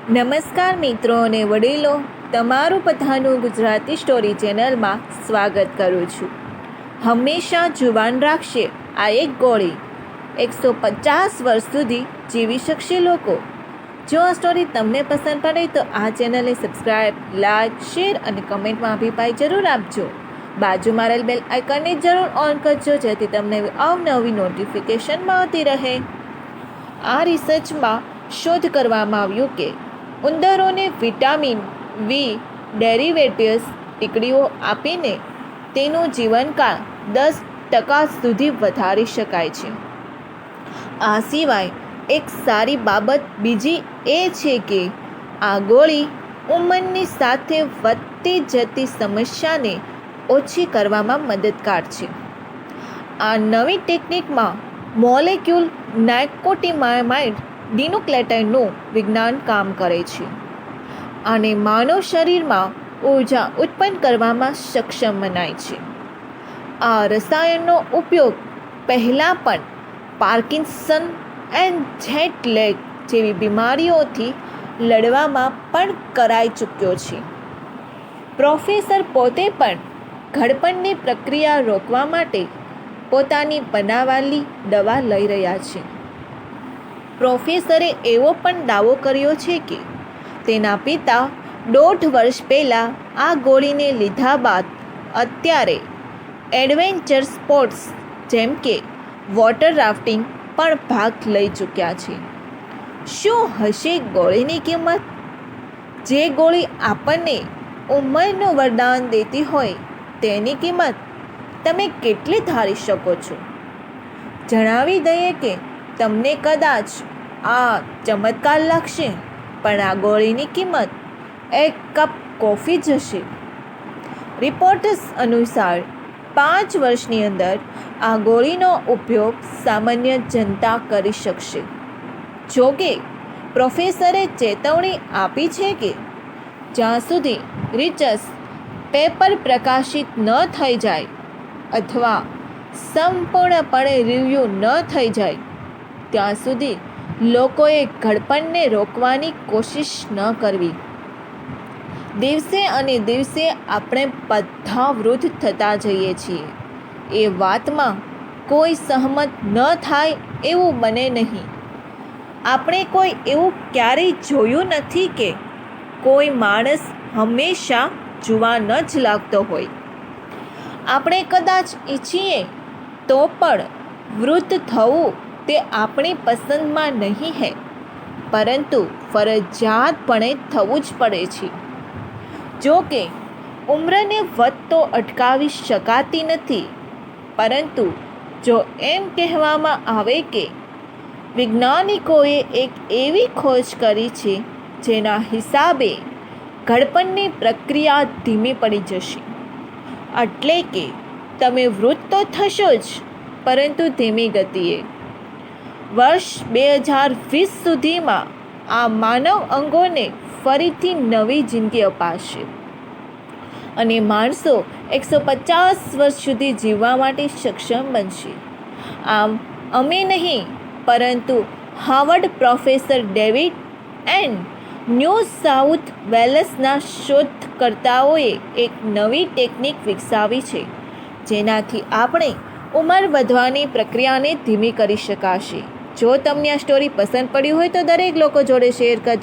નમસ્કાર મિત્રો અને વડીલો, તમારું બધાનું ગુજરાતી સ્ટોરી ચેનલમાં સ્વાગત કરું છું. હંમેશા જુબાન રાખશે આ એક ગોળી 150 વર્ષ સુધી જીવી શકશે લોકો. જો આ સ્ટોરી તમને પસંદ પડે તો આ ચેનલને સબસ્ક્રાઈબ, લાઈક, શેર અને કમેન્ટમાં અભિપ્રાય જરૂર આપજો. બાજુમાં રહેલ બેલ આઇકનને જરૂર ઓન કરજો જેથી તમને અવનવી નોટિફિકેશન મળતી રહે. આ રિસર્ચમાં શોધ કરવામાં આવ્યું કે ઉંદરોને વિટામિન વી ડેરિવેટિવ્સ ટીકડીઓ આપીને તેનું જીવનકાળ 10% સુધી વધારી શકાય છે. આ સિવાય એક સારી બાબત બીજી એ છે કે આ ગોળી ઉંમરની સાથે વધતી જતી સમસ્યાને ઓછી કરવામાં મદદગાર છે. આ નવી ટેકનિકમાં મોલેક્યુલ નાઇકોટિનામાઇડ ડિનુક્લેટાઇડનું વિજ્ઞાન કામ કરે છે અને માનવ શરીરમાં ઊર્જા ઉત્પન્ન કરવામાં સક્ષમ બનાવે છે. આ રસાયણનો ઉપયોગ પહેલાં પણ પાર્કિન્સન એન્ડ જેટ લેગ જેવી બીમારીઓથી લડવામાં પણ કરાઈ ચૂક્યો છે. પ્રોફેસર પોતે પણ ઘડપણની પ્રક્રિયા રોકવા માટે પોતાની બનાવેલી દવા લઈ રહ્યા છે. પ્રોફેસરે એવો પણ દાવો કર્યો છે કે તેના પિતા 1.5 વર્ષ પહેલાં આ ગોળીને લીધા બાદ અત્યારે એડવેન્ચર સ્પોર્ટ્સ જેમ કે વોટર રાફ્ટિંગ પણ ભાગ લઈ ચૂક્યા છે. શું હશે ગોળીની કિંમત? જે ગોળી આપણને ઉંમરનું વરદાન દેતી હોય તેની કિંમત તમે કેટલી ધારી શકો છો? જણાવી દઈએ કે તમને કદાચ આ ચમત્કાર લાગશે, પણ આ ગોળીની કિંમત 1 કપ કોફી જ હશે. રિપોર્ટ્સ અનુસાર 5 વર્ષની અંદર આ ગોળીનો ઉપયોગ સામાન્ય જનતા કરી શકશે. જોકે પ્રોફેસરે ચેતવણી આપી છે કે જ્યાં સુધી રિસર્ચ પેપર પ્રકાશિત ન થઈ જાય અથવા સંપૂર્ણપણે રિવ્યૂ ન થઈ જાય ત્યાં સુધી લોકોએ ઘડપણને રોકવાની કોશિશ ન કરવી. દિવસે અને દિવસે આપણે બધા વૃદ્ધ થતા જઈએ છીએ. એ વાતમાં કોઈ સહમત ન થાય એવું બને નહીં. આપણે કોઈ એવું ક્યારેય જોયું નથી કે કોઈ માણસ હંમેશા જુવાન જ લાગતો હોય. આપણે કદાચ ઈચ્છીએ તો પણ વૃદ્ધ થવું તે આપણી પસંદમાં નહીં હે, પરંતુ ફરજિયાતપણે થવું જ પડે છે. જો કે ઉંમરને વધતો અટકાવી શકાતી નથી, પરંતુ જો એમ કહેવામાં આવે કે વૈજ્ઞાનિકોએ એક એવી ખોજ કરી છે જેના હિસાબે ઘડપણની પ્રક્રિયા ધીમી પડી જશે, એટલે કે તમે વૃદ્ધ તો થશો જ, પરંતુ ધીમી ગતિએ. વર્ષ 2020 સુધીમાં આ માનવ અંગોને ફરીથી નવી જિંદગી અપાશે અને માણસો 150 વર્ષ સુધી જીવવા માટે સક્ષમ બનશે. આમ અમે નહીં, પરંતુ Harvard professor David and New South વેલ્સના શોધકર્તાઓએ એક નવી ટેકનિક વિકસાવી છે જેનાથી આપણે ઉંમર વધવાની પ્રક્રિયાને ધીમી કરી શકાશે. જો તમને આ સ્ટોરી પસંદ પડી હોય તો દરેક લોકો જોડે શેર કરજો.